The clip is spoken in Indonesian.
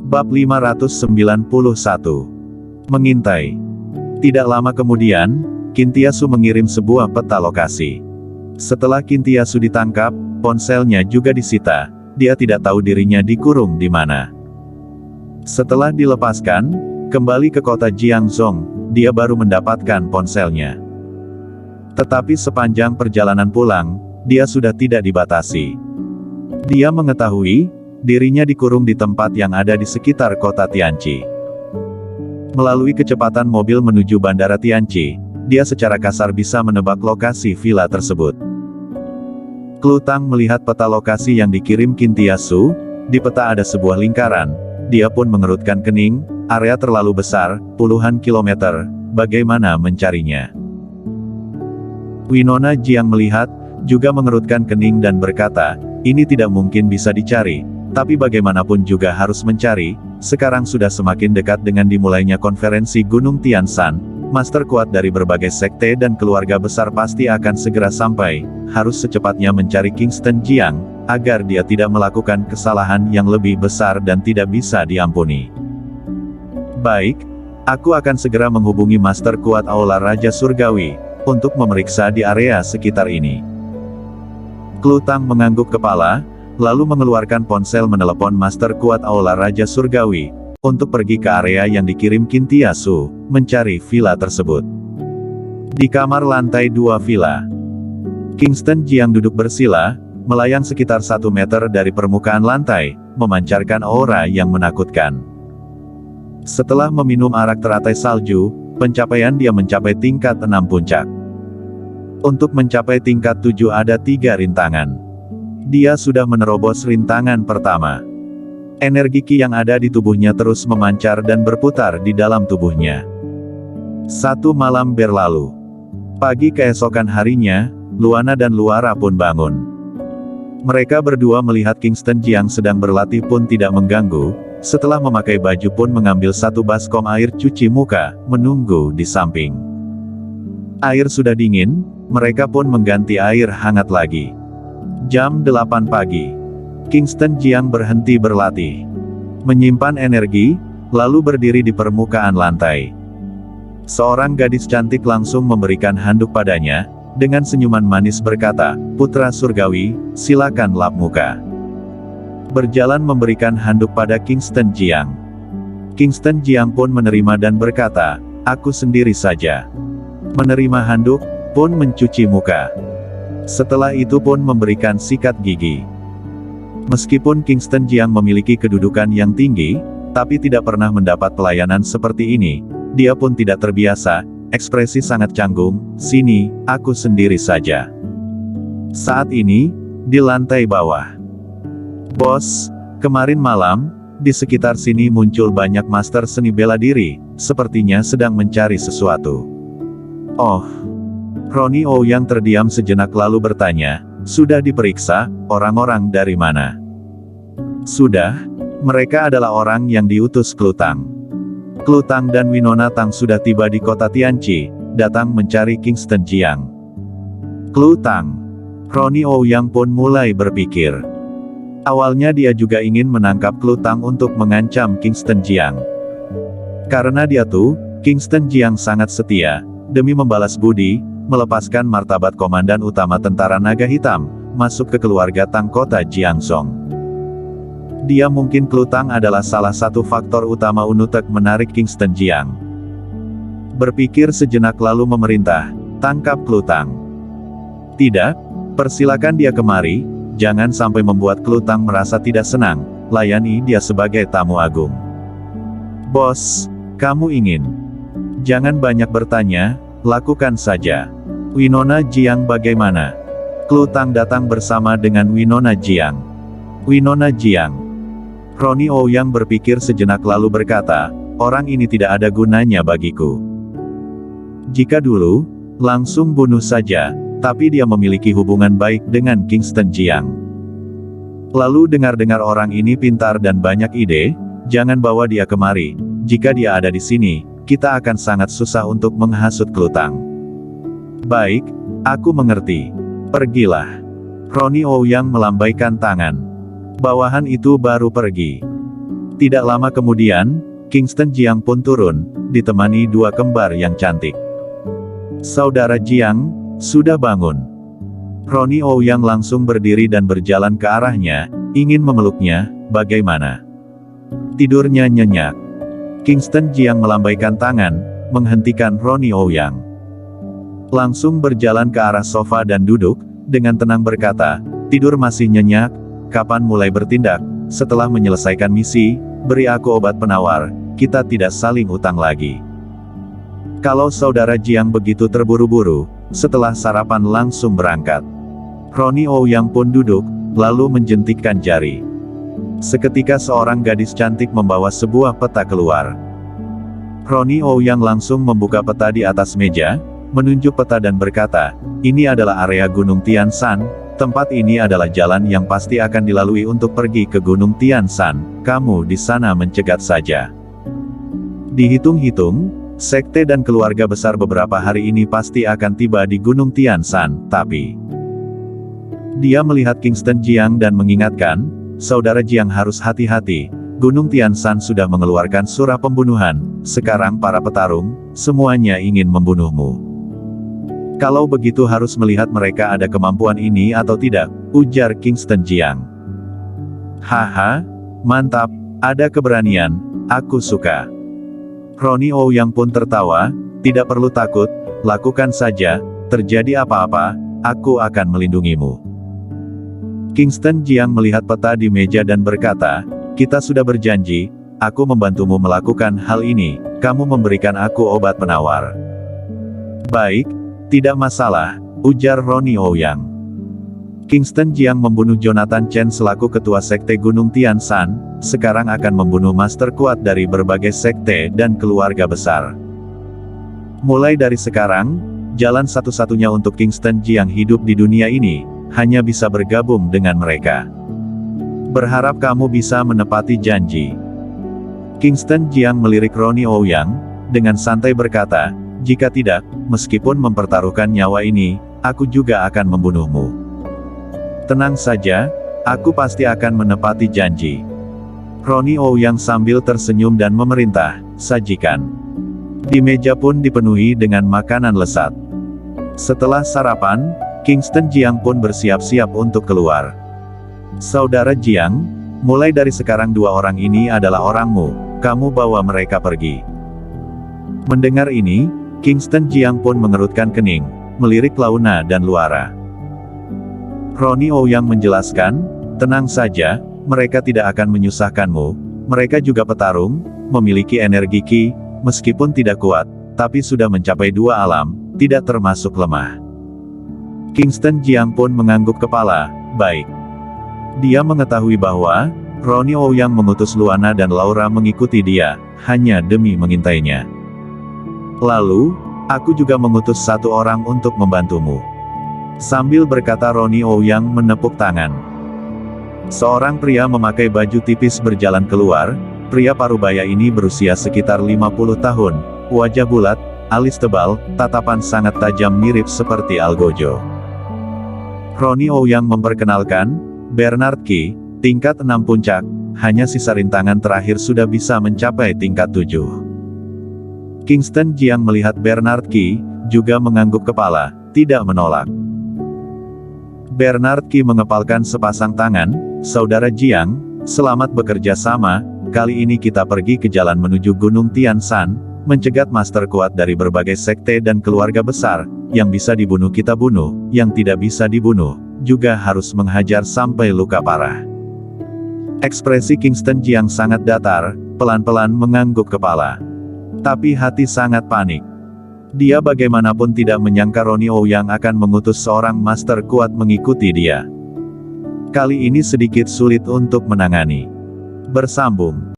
Bab 591. Mengintai. Tidak lama kemudian, Kintiasu mengirim sebuah peta lokasi. Setelah Kintiasu ditangkap, ponselnya juga disita. Dia tidak tahu dirinya dikurung di mana. Setelah dilepaskan, kembali ke kota Jiangzhou, dia baru mendapatkan ponselnya. Tetapi sepanjang perjalanan pulang, dia sudah tidak dibatasi. Dia mengetahui, dirinya dikurung di tempat yang ada di sekitar kota Tianqi. Melalui kecepatan mobil menuju bandara Tianqi, dia secara kasar bisa menebak lokasi villa tersebut. Klutang melihat peta lokasi yang dikirim Kintiasu. Di peta ada sebuah lingkaran. Dia pun mengerutkan kening. Area terlalu besar, puluhan kilometer. Bagaimana mencarinya? Winona Jiang melihat, juga mengerutkan kening dan berkata, ini tidak mungkin bisa dicari, tapi bagaimanapun juga harus mencari. Sekarang sudah semakin dekat dengan dimulainya konferensi Gunung Tianshan. Master kuat dari berbagai sekte dan keluarga besar pasti akan segera sampai. Harus secepatnya mencari Kingston Jiang, agar dia tidak melakukan kesalahan yang lebih besar dan tidak bisa diampuni. Baik, aku akan segera menghubungi Master kuat Aula Raja Surgawi, untuk memeriksa di area sekitar ini. Klutang mengangguk kepala, lalu mengeluarkan ponsel menelepon Master kuat Aula Raja Surgawi, untuk pergi ke area yang dikirim Kintiasu, mencari villa tersebut. Di kamar lantai 2 villa, Kingston Jiang duduk bersila, melayang sekitar 1 meter dari permukaan lantai, memancarkan aura yang menakutkan. Setelah meminum arak teratai salju, pencapaian dia mencapai tingkat 6 puncak. Untuk mencapai tingkat 7 ada 3 rintangan. Dia sudah menerobos rintangan pertama. Energi Qi yang ada di tubuhnya terus memancar dan berputar di dalam tubuhnya. 1 malam berlalu. Pagi keesokan harinya, Luana dan Luara pun bangun. Mereka berdua melihat Kingston Jiang sedang berlatih pun tidak mengganggu. Setelah memakai baju pun mengambil 1 baskom air cuci muka, menunggu di samping. Air sudah dingin, mereka pun mengganti air hangat lagi. Jam 8 pagi. Kingston Jiang berhenti berlatih. Menyimpan energi, lalu berdiri di permukaan lantai. Seorang gadis cantik langsung memberikan handuk padanya, dengan senyuman manis berkata, "Putra Surgawi, silakan lap muka." Berjalan memberikan handuk pada Kingston Jiang. Kingston Jiang pun menerima dan berkata, "Aku sendiri saja." Menerima handuk, pun mencuci muka. Setelah itu pun memberikan sikat gigi. Meskipun Kingston Jiang memiliki kedudukan yang tinggi, tapi tidak pernah mendapat pelayanan seperti ini, dia pun tidak terbiasa, ekspresi sangat canggung, "Sini, aku sendiri saja." Saat ini, di lantai bawah. "Bos, kemarin malam, di sekitar sini muncul banyak master seni bela diri, sepertinya sedang mencari sesuatu." "Oh." Ronnie Oh yang terdiam sejenak lalu bertanya, "Sudah diperiksa, orang-orang dari mana?" "Sudah, mereka adalah orang yang diutus Klutang. Klutang dan Winona Tang sudah tiba di kota Tianqi, datang mencari Kingston Jiang." "Klutang." Ronnie Oh yang pun mulai berpikir. Awalnya dia juga ingin menangkap Klutang untuk mengancam Kingston Jiang. Karena dia tuh, Kingston Jiang sangat setia, demi membalas budi, melepaskan martabat komandan utama tentara naga hitam, masuk ke keluarga Tang kota Jiangzhou. Dia mungkin Klutang adalah salah satu faktor utama untuk menarik Kingston Jiang. Berpikir sejenak lalu memerintah, "Tangkap Klutang." "Tidak, persilakan dia kemari, jangan sampai membuat Klutang merasa tidak senang, layani dia sebagai tamu agung." "Bos, kamu ingin?" "Jangan banyak bertanya, lakukan saja." "Winona Jiang bagaimana?" Klutang datang bersama dengan Winona Jiang. "Winona Jiang." Ronnie Oh yang berpikir sejenak lalu berkata, "Orang ini tidak ada gunanya bagiku. Jika dulu, langsung bunuh saja, tapi dia memiliki hubungan baik dengan Kingston Jiang. Lalu dengar-dengar orang ini pintar dan banyak ide, jangan bawa dia kemari, jika dia ada di sini, kita akan sangat susah untuk menghasut Klutang." "Baik, aku mengerti. Pergilah." Ronnie Oh yang melambaikan tangan. Bawahan itu baru pergi. Tidak lama kemudian, Kingston Jiang pun turun, ditemani dua kembar yang cantik. Saudara Jiang, sudah bangun. Ronnie Ouyang langsung berdiri dan berjalan ke arahnya, ingin memeluknya. Bagaimana? Tidurnya nyenyak. Kingston Jiang melambaikan tangan, menghentikan Ronnie Ouyang. Langsung berjalan ke arah sofa dan duduk, dengan tenang berkata, tidur masih nyenyak, kapan mulai bertindak? Setelah menyelesaikan misi, beri aku obat penawar, kita tidak saling utang lagi. Kalau saudara Jiang begitu terburu-buru, setelah sarapan langsung berangkat. Ronnie Ouyang pun duduk, lalu menjentikkan jari. Seketika seorang gadis cantik membawa sebuah peta keluar. Ronnie Ouyang langsung membuka peta di atas meja, menunjuk peta dan berkata, ini adalah area Gunung Tian Shan, tempat ini adalah jalan yang pasti akan dilalui untuk pergi ke Gunung Tian Shan, kamu di sana mencegat saja. Dihitung-hitung, sekte dan keluarga besar beberapa hari ini pasti akan tiba di Gunung Tian Shan, tapi... Dia melihat Kingston Jiang dan mengingatkan, saudara Jiang harus hati-hati, Gunung Tian Shan sudah mengeluarkan surah pembunuhan, sekarang para petarung, semuanya ingin membunuhmu. Kalau begitu harus melihat mereka ada kemampuan ini atau tidak, ujar Kingston Jiang. Haha, mantap, ada keberanian, aku suka. Ronnie Ouyang pun tertawa, tidak perlu takut, lakukan saja, terjadi apa-apa, aku akan melindungimu. Kingston Jiang melihat peta di meja dan berkata, kita sudah berjanji, aku membantumu melakukan hal ini, kamu memberikan aku obat penawar. Baik, tidak masalah, ujar Ronnie Ouyang. Kingston Jiang membunuh Jonathan Chen selaku ketua sekte Gunung Tian Shan, sekarang akan membunuh master kuat dari berbagai sekte dan keluarga besar. Mulai dari sekarang, jalan satu-satunya untuk Kingston Jiang hidup di dunia ini, hanya bisa bergabung dengan mereka. Berharap kamu bisa menepati janji. Kingston Jiang melirik Ronnie Ouyang, dengan santai berkata, jika tidak, meskipun mempertaruhkan nyawa ini, aku juga akan membunuhmu. Tenang saja, aku pasti akan menepati janji. Ronnie Ouyang sambil tersenyum dan memerintah, sajikan. Di meja pun dipenuhi dengan makanan lezat. Setelah sarapan, Kingston Jiang pun bersiap-siap untuk keluar. Saudara Jiang, mulai dari sekarang dua orang ini adalah orangmu, kamu bawa mereka pergi. Mendengar ini, Kingston Jiang pun mengerutkan kening, melirik Launa dan Luara. Ronnie Ouyang menjelaskan, tenang saja, mereka tidak akan menyusahkanmu, mereka juga petarung, memiliki energi Qi, meskipun tidak kuat, tapi sudah mencapai dua alam, tidak termasuk lemah. Kingston Jiang pun mengangguk kepala, baik. Dia mengetahui bahwa, Ronnie Ouyang mengutus Luana dan Laura mengikuti dia, hanya demi mengintainya. Lalu, aku juga mengutus satu orang untuk membantumu. Sambil berkata Ronnie Ouyang menepuk tangan. Seorang pria memakai baju tipis berjalan keluar, pria parubaya ini berusia sekitar 50 tahun, wajah bulat, alis tebal, tatapan sangat tajam mirip seperti Algojo. Ronnie Ouyang memperkenalkan, Bernard Qi, tingkat 6 puncak, hanya sisa rintangan terakhir sudah bisa mencapai tingkat 7. Kingston Jiang melihat Bernard Qi, juga mengangguk kepala, tidak menolak. Bernard Qi mengepalkan sepasang tangan, saudara Jiang, selamat bekerja sama, kali ini kita pergi ke jalan menuju Gunung Tian Shan, mencegat master kuat dari berbagai sekte dan keluarga besar, yang bisa dibunuh kita bunuh, yang tidak bisa dibunuh, juga harus menghajar sampai luka parah. Ekspresi Kingston Jiang sangat datar, pelan-pelan mengangguk kepala. Tapi hati sangat panik. Dia bagaimanapun tidak menyangka Ronnie Ouyang akan mengutus seorang master kuat mengikuti dia. Kali ini sedikit sulit untuk menangani. Bersambung.